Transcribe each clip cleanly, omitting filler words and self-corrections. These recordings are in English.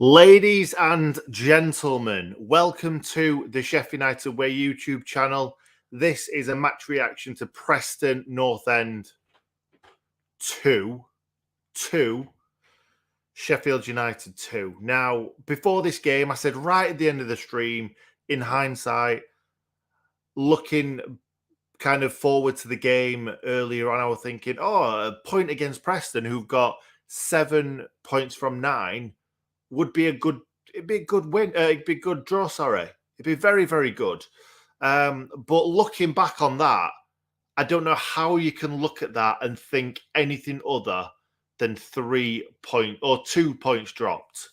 Ladies and gentlemen, welcome to the Sheffield United Way YouTube channel. This is a match reaction to Preston North End 2, Sheffield United 2. Now, before this game, I said right at the end of the stream, in hindsight, looking kind of forward to the game earlier on, I was thinking, a point against Preston, who've got 7 points from 9, would be it'd be a good win. It'd be a good draw, sorry. It'd be very, very good. But looking back on that, I don't know how you can look at that and think anything other than 2 points dropped.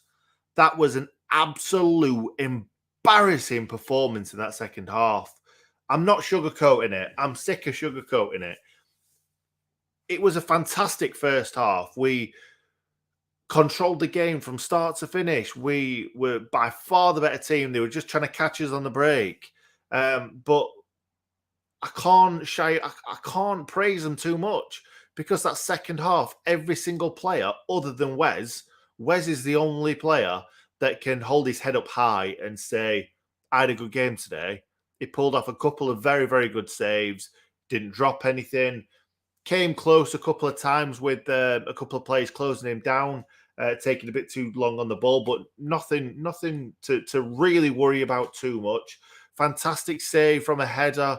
That was an absolute embarrassing performance in that second half. I'm not sugarcoating it. I'm sick of sugarcoating it. It was a fantastic first half. We controlled the game from start to finish. We were by far the better team. They were just trying to catch us on the break. But I can't praise them too much because that second half, every single player other than Wes is the only player that can hold his head up high and say, I had a good game today. He pulled off a couple of very, very good saves, didn't drop anything. Came close a couple of times with a couple of players closing him down, taking a bit too long on the ball, but nothing to really worry about too much. Fantastic save from a header.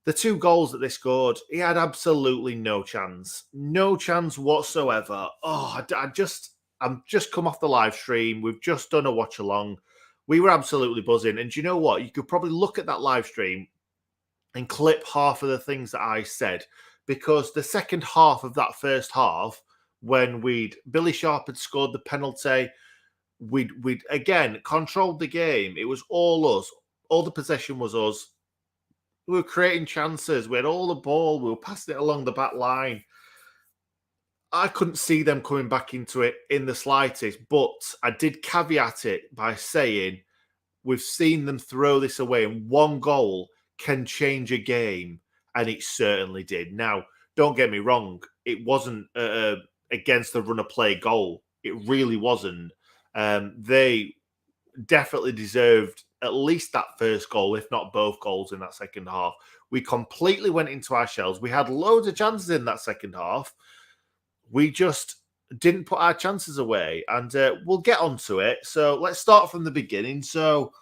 The 2 goals that they scored, he had absolutely no chance. No chance whatsoever. I'm just come off the live stream. We've just done a watch along. We were absolutely buzzing. And do you know what? You could probably look at that live stream and clip half of the things that I said, because the second half of that first half, when Billy Sharp had scored the penalty, we'd again controlled the game. It was all us. All the possession was us. We were creating chances. We had all the ball. We were passing it along the back line. I couldn't see them coming back into it in the slightest, but I did caveat it by saying we've seen them throw this away, and 1 goal can change a game, and it certainly did. Now, don't get me wrong, it wasn't against the run of play goal. It really wasn't. They definitely deserved at least that first goal, if not both goals in that second half. We completely went into our shells. We had loads of chances in that second half. We just didn't put our chances away, and we'll get onto it. So let's start from the beginning. So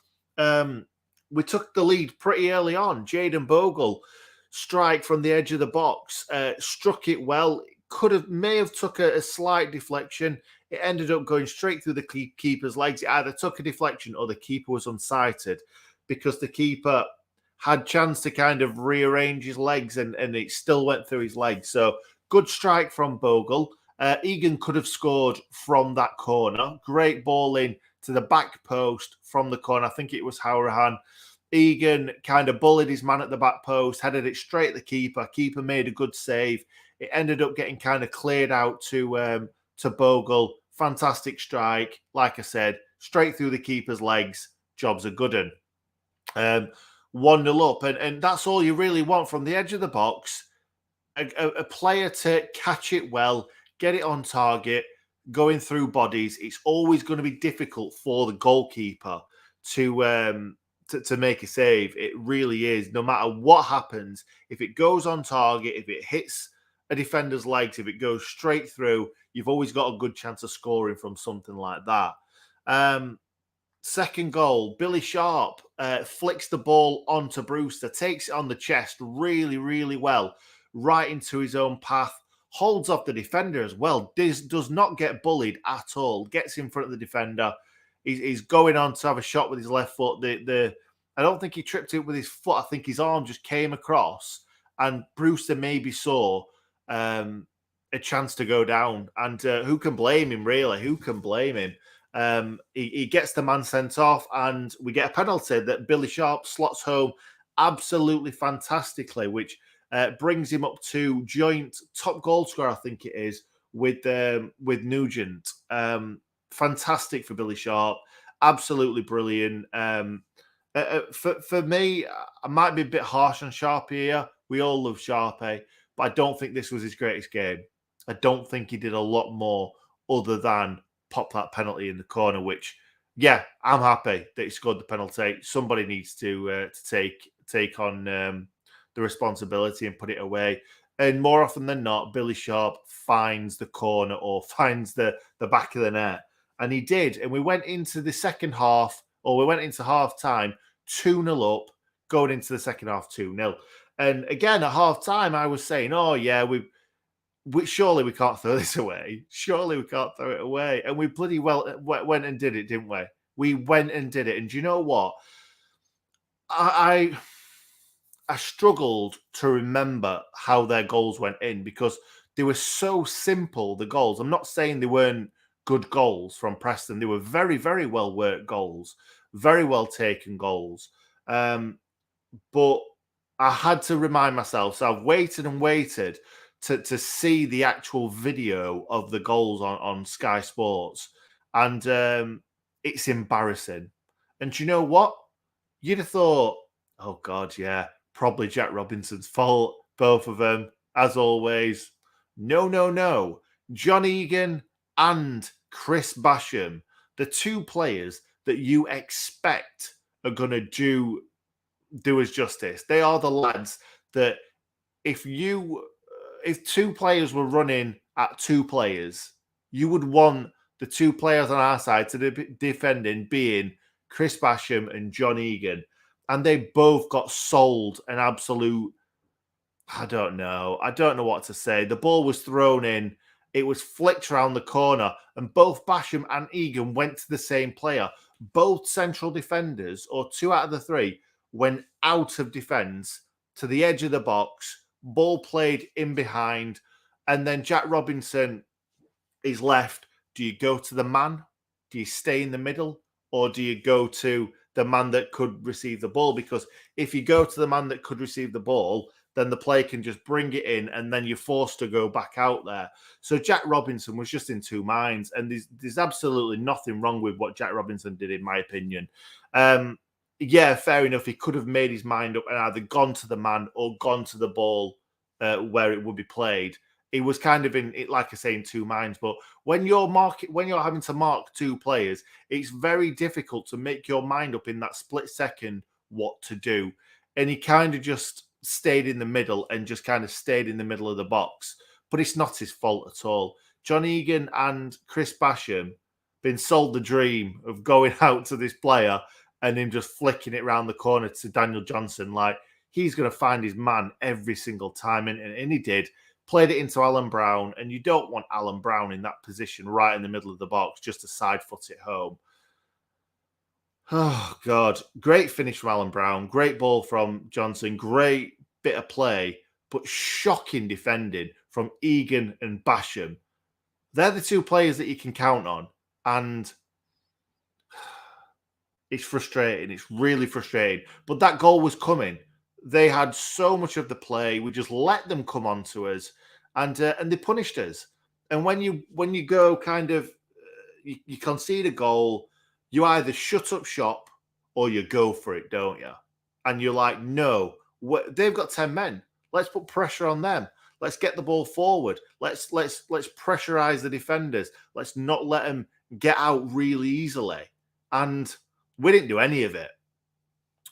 we took the lead pretty early on. Jayden Bogle strike from the edge of the box, struck it well. May have took a slight deflection. It ended up going straight through the keeper's legs. It either took a deflection or the keeper was unsighted, because the keeper had chance to kind of rearrange his legs, and it still went through his legs. So good strike from Bogle. Egan could have scored from that corner. Great ball in to the back post from the corner. I think it was Howrahan. Egan kind of bullied his man at the back post, headed it straight at the keeper. Keeper made a good save. It ended up getting kind of cleared out to Bogle. Fantastic strike. Like I said, straight through the keeper's legs. Job's a good one. 1-0 up. And that's all you really want from the edge of the box. A player to catch it well, get it on target, going through bodies. It's always going to be difficult for the goalkeeper to make a save. It really is. No matter what happens, if it goes on target, if it hits a defender's legs, if it goes straight through, you've always got a good chance of scoring from something like that. Second goal, Billy Sharp flicks the ball onto Brewster, takes it on the chest really, really well, right into his own path, holds off the defender as well, does not get bullied at all, gets in front of the defender. He's going on to have a shot with his left foot. I don't think he tripped it with his foot. I think his arm just came across, and Brewster maybe saw a chance to go down. And who can blame him, really? Who can blame him? He gets the man sent off, and we get a penalty that Billy Sharp slots home absolutely fantastically, which brings him up to joint top goal scorer, I think it is, with Nugent. Fantastic for Billy Sharp. Absolutely brilliant. For me, I might be a bit harsh on Sharpie here. We all love Sharpie, but I don't think this was his greatest game. I don't think he did a lot more other than pop that penalty in the corner, which, yeah, I'm happy that he scored the penalty. Somebody needs to take on the responsibility and put it away. And more often than not, Billy Sharp finds the corner or finds the back of the net. And he did. And we went into the second half, or we went into half time 2-0 up, going into the second half 2-0. And again, at half time, I was saying, oh, yeah, surely we can't throw this away. Surely we can't throw it away. And we bloody well went and did it, didn't we? We went and did it. And do you know what? I struggled to remember how their goals went in because they were so simple, the goals. I'm not saying they weren't good goals from Preston. They were very, very well worked goals, very well taken goals. But I had to remind myself. So I've waited and waited to see the actual video of the goals on Sky Sports. And it's embarrassing. And do you know what? You'd have thought, oh, God, yeah, probably Jack Robinson's fault, both of them, as always. No, no, no. John Egan and Chris Basham, the two players that you expect are going to do us justice. They are the lads that if two players were running at two players, you would want the two players on our side to be defending being Chris Basham and John Egan. And they both got sold an absolute, I don't know what to say. The ball was thrown in, it was flicked around the corner, and both Basham and Egan went to the same player. Both central defenders, or two out of the three, went out of defence to the edge of the box, ball played in behind, and then Jack Robinson is left. Do you go to the man? Do you stay in the middle? Or do you go to the man that could receive the ball? Because if you go to the man that could receive the ball, then the player can just bring it in and then you're forced to go back out there. So Jack Robinson was just in two minds, and there's absolutely nothing wrong with what Jack Robinson did, in my opinion. Yeah, fair enough. He could have made his mind up and either gone to the man or gone to the ball where it would be played. He was kind of in, like I say, in two minds. But when you're having to mark two players, it's very difficult to make your mind up in that split second what to do. And he kind of just stayed in the middle and just kind of stayed in the middle of the box. But it's not his fault at all. John Egan and Chris Basham been sold the dream of going out to this player and him just flicking it around the corner to Daniel Johnson. Like, he's going to find his man every single time. And he did. Played it into Alan Brown, and you don't want Alan Brown in that position right in the middle of the box just to side foot it home. Oh, God. Great finish from Alan Brown. Great ball from Johnson. Great bit of play, but shocking defending from Egan and Basham. They're the two players that you can count on, and it's frustrating. It's really frustrating. But that goal was coming. They had so much of the play. We just let them come on to us, and they punished us. And when you go kind of, you concede a goal, you either shut up shop or you go for it, don't you? And you're like, no, they've got 10 men. Let's put pressure on them. Let's get the ball forward. Let's pressurize the defenders. Let's not let them get out really easily. And we didn't do any of it.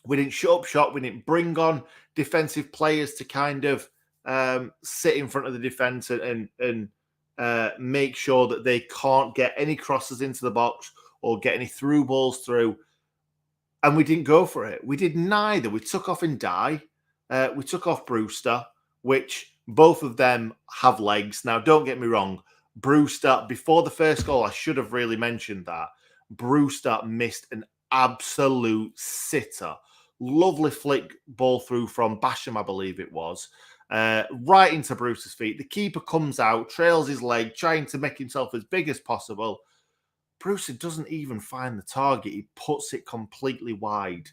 We didn't shut up shop. We didn't bring on defensive players to kind of sit in front of the defence and make sure that they can't get any crosses into the box or get any through balls through. And we didn't go for it. We did neither. We took off Ndai. We took off Brewster, which both of them have legs. Now, don't get me wrong. Brewster, before the first goal, I should have really mentioned that. Brewster missed an absolute sitter. Lovely flick ball through from Basham, I believe it was, right into Brewster's feet. The keeper comes out, trails his leg, trying to make himself as big as possible. Brewster doesn't even find the target. He puts it completely wide.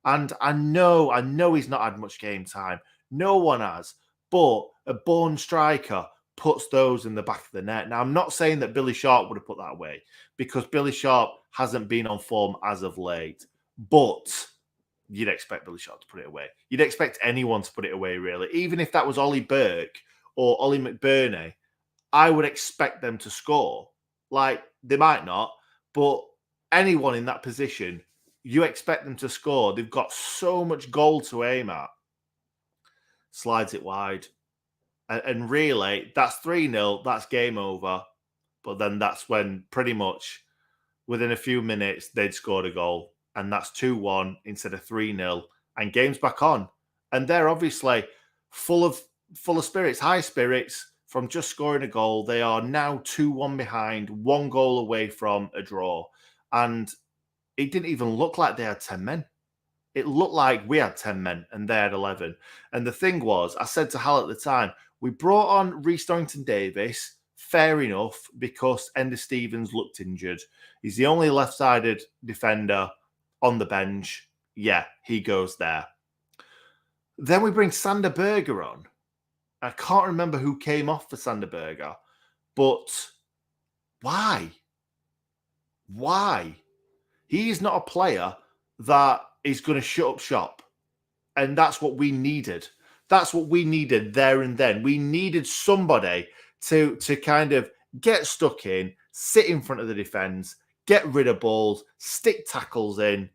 And I know he's not had much game time. No one has. But a born striker puts those in the back of the net. Now, I'm not saying that Billy Sharp would have put that away, because Billy Sharp hasn't been on form as of late. But you'd expect Billy Sharp to put it away. You'd expect anyone to put it away, really. Even if that was Ollie Burke or Ollie McBurney, I would expect them to score. Like, they might not, but anyone in that position, you expect them to score. They've got so much goal to aim at. Slides it wide. And really, that's 3-0. That's game over. But then that's when pretty much within a few minutes, they'd scored a goal. And that's 2-1 instead of 3-0. And game's back on. And they're obviously full of spirits, high spirits from just scoring a goal. They are now 2-1 behind, 1 goal away from a draw. And it didn't even look like they had 10 men. It looked like we had 10 men and they had 11. And the thing was, I said to Hal at the time, we brought on 𝐍𝐸 fair enough, because Ender Stevens looked injured. He's the only left-sided defender on the bench. Yeah, he goes there. Then we bring Sander Berge on. I can't remember who came off for Sander Berge, but why? Why? He's not a player that is going to shut up shop. And that's what we needed. That's what we needed there and then. We needed somebody to kind of get stuck in, sit in front of the defence, get rid of balls, stick tackles in,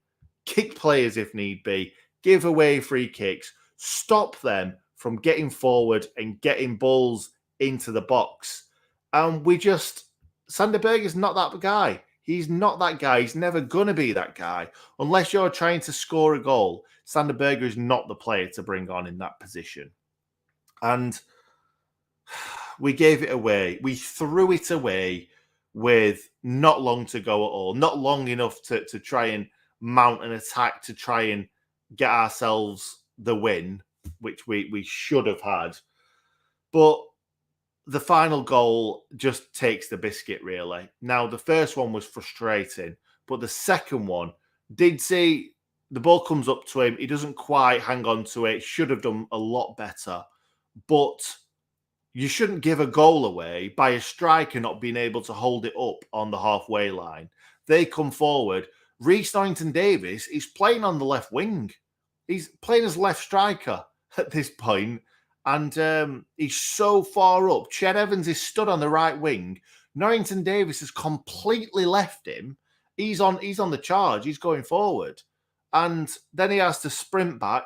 kick players if need be, give away free kicks, stop them from getting forward and getting balls into the box. And Sander Berge is not that guy. He's not that guy. He's never going to be that guy. Unless you're trying to score a goal, Sander Berge is not the player to bring on in that position. And we gave it away. We threw it away with not long to go at all. Not long enough to try and mount an attack to try and get ourselves the win, which we should have had. But the final goal just takes the biscuit, really. Now, the first one was frustrating, but the second one did see the ball comes up to him. He doesn't quite hang on to it. Should have done a lot better. But you shouldn't give a goal away by a striker not being able to hold it up on the halfway line. They come forward. 𝐍𝐸 is playing on the left wing. He's playing as left striker at this point. And he's so far up. Ched Evans is stood on the right wing. Norrington Davis has completely left him. He's on the charge. He's going forward. And then he has to sprint back.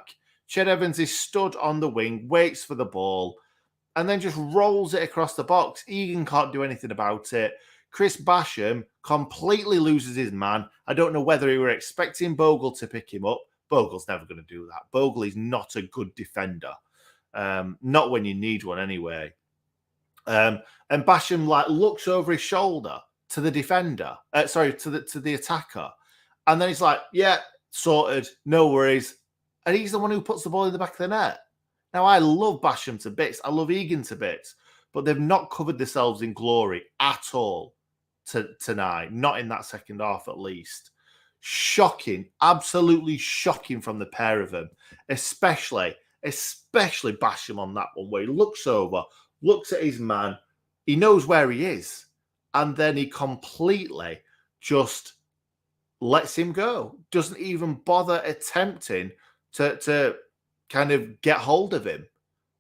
Ched Evans is stood on the wing, waits for the ball, and then just rolls it across the box. Egan can't do anything about it. Chris Basham completely loses his man. I don't know whether he were expecting Bogle to pick him up. Bogle's never going to do that. Bogle is not a good defender. Not when you need one anyway. And Basham looks over his shoulder to the defender. To the attacker. And then he's like, yeah, sorted, no worries. And he's the one who puts the ball in the back of the net. Now, I love Basham to bits. I love Egan to bits. But they've not covered themselves in glory at all tonight. Not in that second half, at least. Shocking. Absolutely shocking from the pair of them. Especially Basham on that one, where he looks over, looks at his man. He knows where he is. And then he completely just lets him go. Doesn't even bother attempting to kind of get hold of him.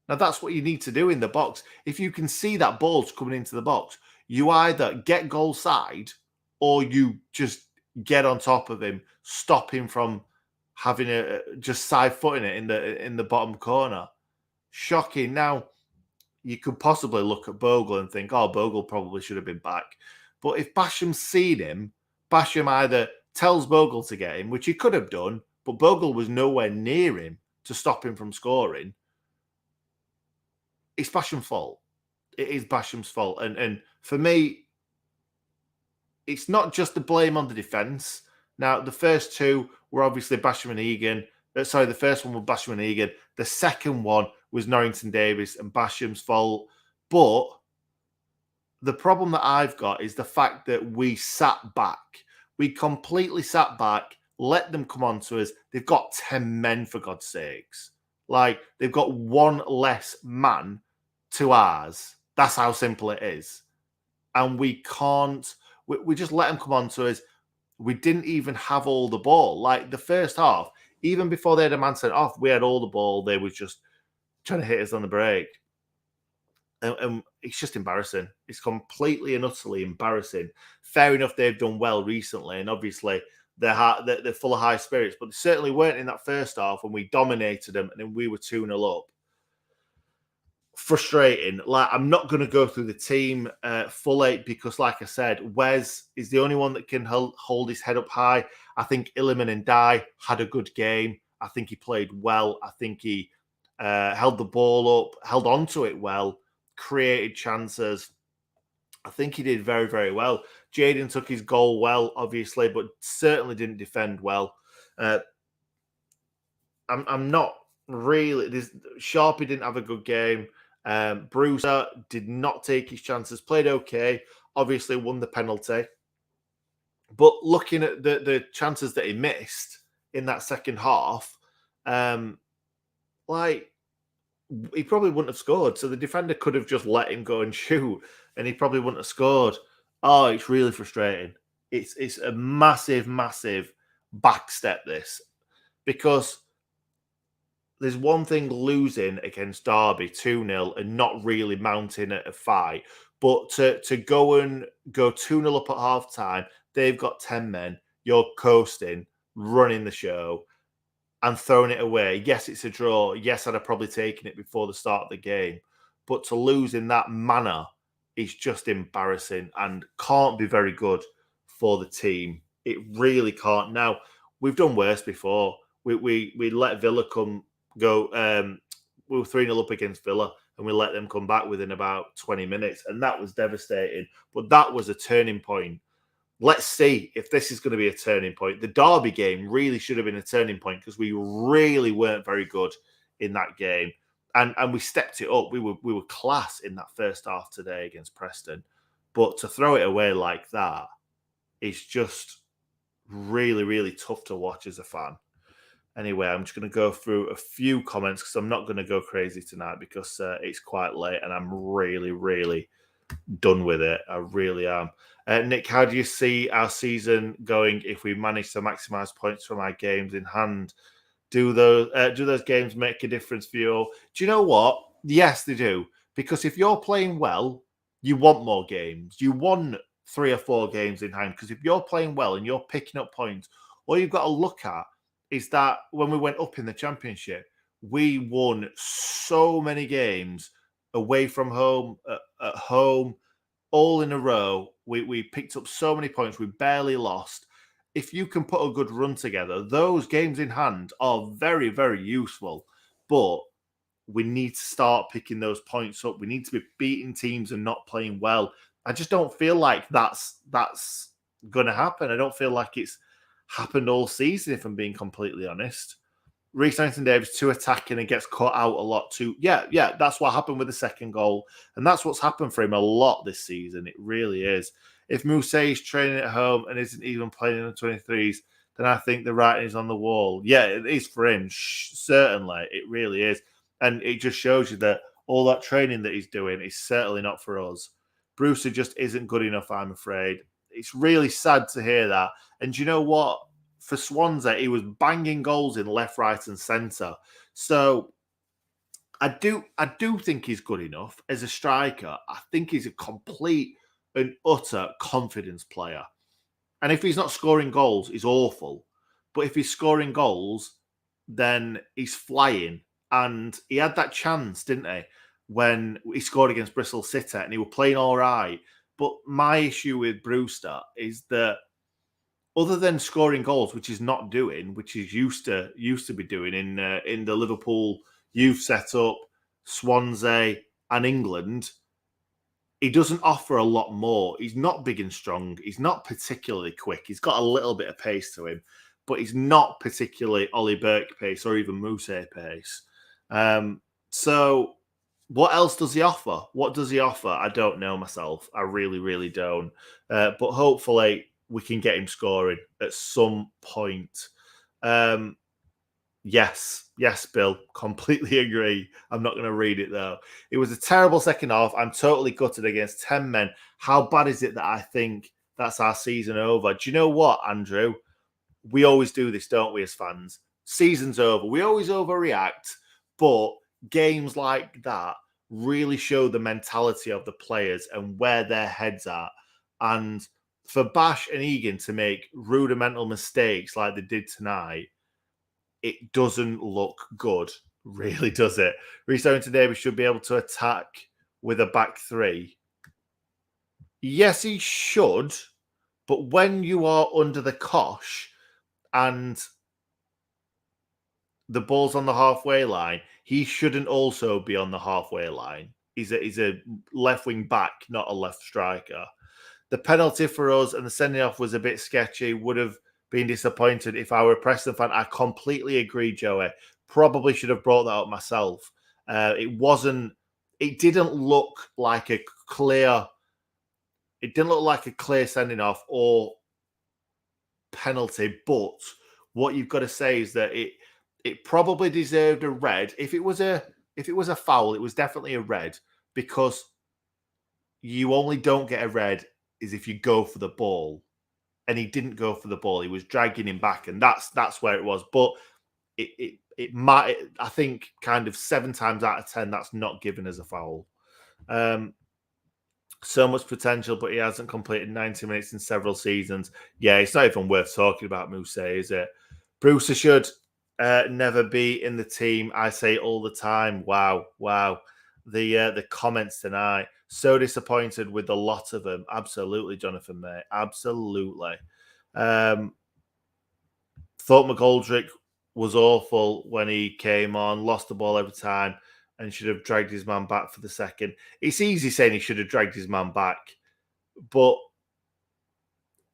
Now, that's what you need to do in the box. If you can see that ball's coming into the box, you either get goal side or you just get on top of him, stop him from having just side footing it in the bottom corner. Shocking. Now, you could possibly look at Bogle and think, oh, Bogle probably should have been back. But if Basham's seen him, Basham either tells Bogle to get him, which he could have done, but Bogle was nowhere near him to stop him from scoring. It's Basham's fault. It is Basham's fault. And for me, it's not just the blame on the defence. Now, the first two were obviously Basham and Egan. The first one was Basham and Egan. The second one was Norrington Davis and Basham's fault. But the problem that I've got is the fact that we sat back. We completely sat back, let them come on to us. They've got 10 men, for God's sakes. They've got one less man to ours. That's how simple it is. And we can't... We just let them come on to us. We didn't even have all the ball. The first half, even before they had a man sent off, we had all the ball. They was just trying to hit us on the break. And it's just embarrassing. It's completely and utterly embarrassing. Fair enough, they've done well recently, and obviously they're full of high spirits, but they certainly weren't in that first half when we dominated them and then we were 2-0 up. Frustrating. Like, I'm not going to go through the team fully because, like I said, 𝐍𝐶 is the only one that can hold his head up high. I think 𝐸𝐸man and 𝐍𝐸 had a good game. I think he played well. I think he held the ball up, held on to it well, created chances. I think he did very, very well. Jayden took his goal well, obviously, but certainly didn't defend well. I'm not really... Sharpie didn't have a good game. Brewster did not take his chances, played okay, obviously won the penalty. But looking at the chances that he missed in that second half, like, he probably wouldn't have scored. So the defender could have just let him go and shoot, and he probably wouldn't have scored. Oh, it's really frustrating. It's a massive, massive backstep, this, because there's one thing losing against Derby 2-0 and not really mounting a fight, but to go 2-0 up at half time, they've got 10 men, you're coasting, running the show, and throwing it away. Yes, it's a draw. Yes, I'd have probably taken it before the start of the game. But to lose in that manner is just embarrassing and can't be very good for the team. It really can't. Now, we've done worse before. We let Villa go. We were 3-0 up against Villa, and we let them come back within about 20 minutes. And that was devastating. But that was a turning point. Let's see if this is going to be a turning point. The Derby game really should have been a turning point because we really weren't very good in that game. And we stepped it up. We were class in that first half today against Preston. But to throw it away like that is just really, really tough to watch as a fan. Anyway, I'm just going to go through a few comments because I'm not going to go crazy tonight because it's quite late and I'm really, really done with it. I really am. Nick, how do you see our season going if we manage to maximise points from our games in hand? Do those games make a difference for you? Do you know what? Yes, they do. Because if you're playing well, you want more games. You want 3 or 4 games in hand. Because if you're playing well and you're picking up points, all you've got to look at is that when we went up in the Championship, we won so many games away from home, at home, all in a row. We picked up so many points. We barely lost. If you can put a good run together, those games in hand are very, very useful. But we need to start picking those points up. We need to be beating teams and not playing well. I just don't feel like that's going to happen. I don't feel like it's happened all season, if I'm being completely honest. Reece Davies too attacking and gets caught out a lot too. Yeah, that's what happened with the second goal. And that's what's happened for him a lot this season. It really is. If Mousset is training at home and isn't even playing in the 23s, then I think the writing is on the wall. Yeah, it is for him. Certainly, it really is. And it just shows you that all that training that he's doing is certainly not for us. Brewster just isn't good enough, I'm afraid. It's really sad to hear that. And you know what? For Swansea, he was banging goals in left, right, and centre. So I do think he's good enough as a striker. I think he's a complete and utter confidence player. And if he's not scoring goals, he's awful. But if he's scoring goals, then he's flying. And he had that chance, didn't he, when he scored against Bristol City and he was playing all right. But my issue with Brewster is that other than scoring goals, which he's not doing, which he's used to be doing in the Liverpool youth setup, Swansea and England, he doesn't offer a lot more. He's not big and strong. He's not particularly quick. He's got a little bit of pace to him, but he's not particularly Ollie Burke pace or even Mousset pace. So what else does he offer? What does he offer? I don't know myself. I really, really don't. But hopefully we can get him scoring at some point. Yes, Bill. Completely agree. I'm not going to read it, though. It was a terrible second half. I'm totally gutted against 10 men. How bad is it that I think that's our season over? Do you know what, Andrew? We always do this, don't we, as fans? Season's over. We always overreact, but games like that really show the mentality of the players and where their heads are. And for Bash and Egan to make rudimental mistakes like they did tonight, it doesn't look good, really, does it? Restoring today, we should be able to attack with a back three. Yes, he should, but when you are under the cosh and the ball's on the halfway line, he shouldn't also be on the halfway line. He's a left wing back, not a left striker. The penalty for us and the sending off was a bit sketchy. Would have been disappointed if I were a Preston fan. I completely agree, Joey. Probably should have brought that up myself. It wasn't. It didn't look like a clear. It didn't look like a clear sending off or penalty. But what you've got to say is that it probably deserved a red. If it was a foul, it was definitely a red, because you only don't get a red is if you go for the ball, and he didn't go for the ball. He was dragging him back, and that's where it was. But it might, I think, kind of 7 times out of 10, that's not given as a foul. So much potential, but he hasn't completed 90 minutes in several seasons. Yeah, it's not even worth talking about 𝐍𝐸, is it? Brewster should never be in the team. I say all the time. Wow. The comments tonight. So disappointed with a lot of them. Absolutely, Jonathan, mate. Absolutely. Thought 𝐍𝐸𝐍 was awful when he came on. Lost the ball every time and should have dragged his man back for the second. It's easy saying he should have dragged his man back, but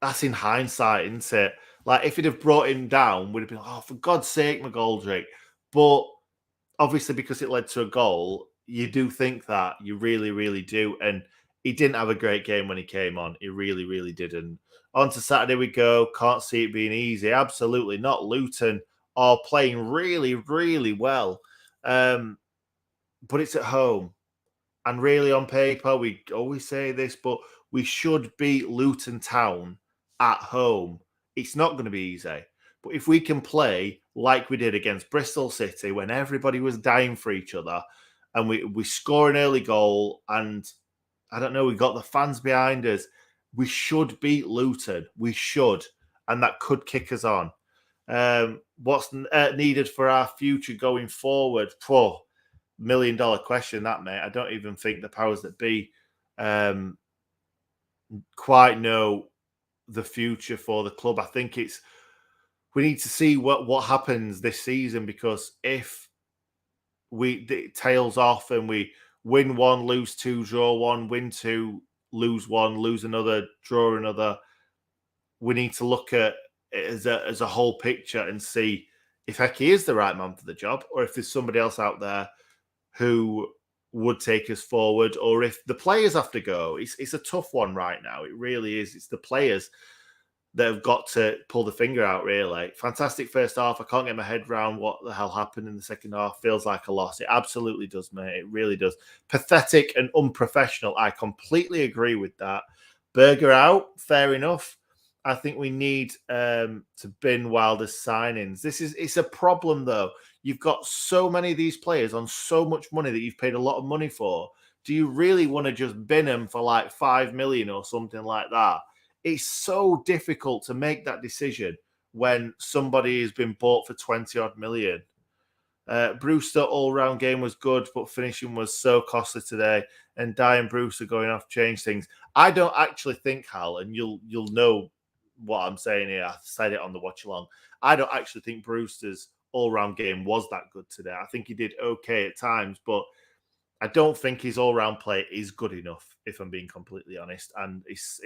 that's in hindsight, isn't it? Like, if he'd have brought him down, would have been, oh, for God's sake, 𝐍𝐸𝐍. But obviously, because it led to a goal, you do think that. You really, really do. And he didn't have a great game when he came on. He really, really didn't. On to Saturday we go. Can't see it being easy. Absolutely not. Luton are playing really, really well. But it's at home. And really, on paper, we always say this, but we should beat Luton Town at home. It's not going to be easy. But if we can play like we did against Bristol City, when everybody was dying for each other, and we score an early goal, and I don't know, we got the fans behind us, we should beat Luton. We should. And that could kick us on. What's needed for our future going forward? $1 million question, that, mate. I don't even think the powers that be quite know the future for the club. I think we need to see what happens this season, because if it tails off and we win 1, lose 2, draw 1, win 2, lose 1, lose another, draw another, we need to look at it as a whole picture and see if Hecky is the right man for the job, or if there's somebody else out there who would take us forward, or if the players have to go. It's a tough one right now. It really is. It's the players that have got to pull the finger out, really. Fantastic first half. I can't get my head around what the hell happened in the second half. Feels like a loss. It absolutely does, mate. It really does. Pathetic and unprofessional. I completely agree with that. Berger out. Fair enough. I think we need to bin Wilder's signings. It's a problem, though. You've got so many of these players on so much money that you've paid a lot of money for. Do you really want to just bin them for like 5 million or something like that? It's so difficult to make that decision when somebody has been bought for 20 odd million. Brewster all-round game was good, but finishing was so costly today. And Diane Brewster going off changed things. I don't actually think, Hal, and you'll know what I'm saying here. I said it on the watch along. I don't actually think Brewster's all-round game was that good today. I think he did okay at times, but I don't think his all-round play is good enough, if I'm being completely honest. And his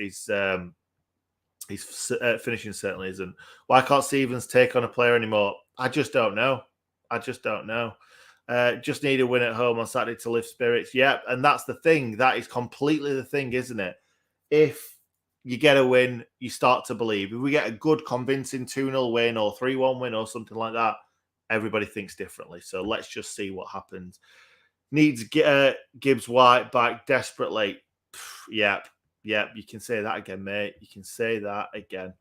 finishing certainly isn't. Why can't Stevens take on a player anymore? I just don't know. Just need a win at home on Saturday to lift spirits. Yeah, and that's the thing. That is completely the thing, isn't it? If you get a win, you start to believe. If we get a good, convincing 2-0 win or 3-1 win or something like that, everybody thinks differently. So let's just see what happens. Needs 𝐍𝐸𝐶 back desperately. Yep, you can say that again, mate. You can say that again.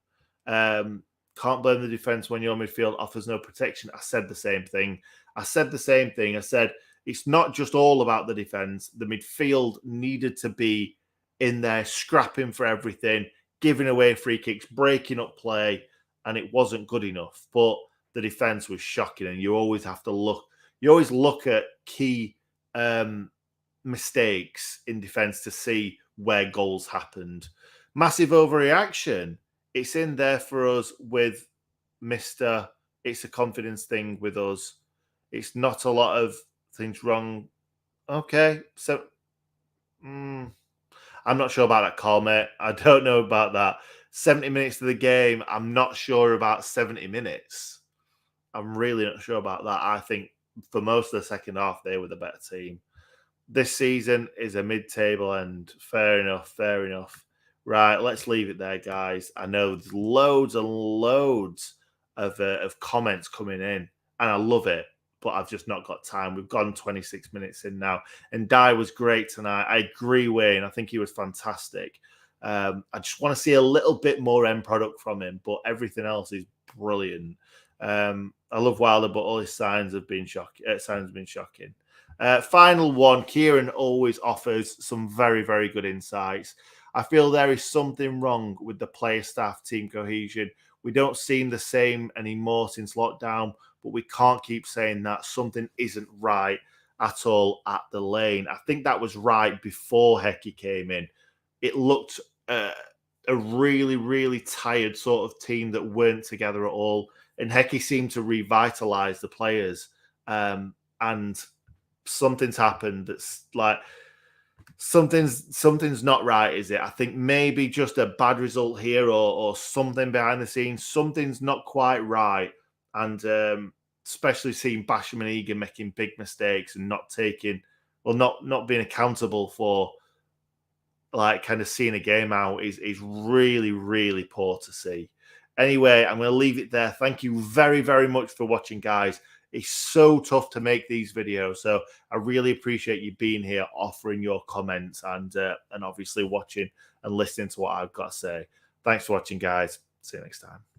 Can't blame the defence when your midfield offers no protection. I said the same thing. I said it's not just all about the defense. The midfield needed to be in there scrapping for everything, giving away free kicks, breaking up play, and it wasn't good enough. But the defense was shocking, and you always have to look. You always look at key mistakes in defense to see where goals happened. Massive overreaction. It's in there for us with Mr. It's a confidence thing with us. It's not a lot of things wrong. Okay, so I'm not sure about that call, mate. I don't know about that. 70 minutes of the game. I'm not sure about 70 minutes. I'm really not sure about that. I think for most of the second half, they were the better team. This season is a mid-table end. Fair enough, fair enough. Right, let's leave it there, guys. I know there's loads and loads of comments coming in, and I love it, but I've just not got time. We've gone 26 minutes in now, and Dai was great tonight. I agree, Wayne. I think he was fantastic. I just want to see a little bit more end product from him, but everything else is brilliant. I love Wilder, but all his signs have been shocking. Final one, Kieran always offers some very, very good insights. I feel there is something wrong with the player staff team cohesion. We don't seem the same anymore since lockdown, but we can't keep saying that. Something isn't right at all at the lane. I think that was right before Hecky came in. It looked a really, really tired sort of team that weren't together at all. And Hecky seemed to revitalise the players. And something's happened that's like something's not right, is it? I think maybe just a bad result here or something behind the scenes. Something's not quite right. And especially seeing Basham and Egan making big mistakes and not being accountable for like kind of seeing a game out is really, really poor to see. Anyway, I'm going to leave it there. Thank you very, very much for watching, guys. It's so tough to make these videos, so I really appreciate you being here, offering your comments, and obviously watching and listening to what I've got to say. Thanks for watching, guys. See you next time.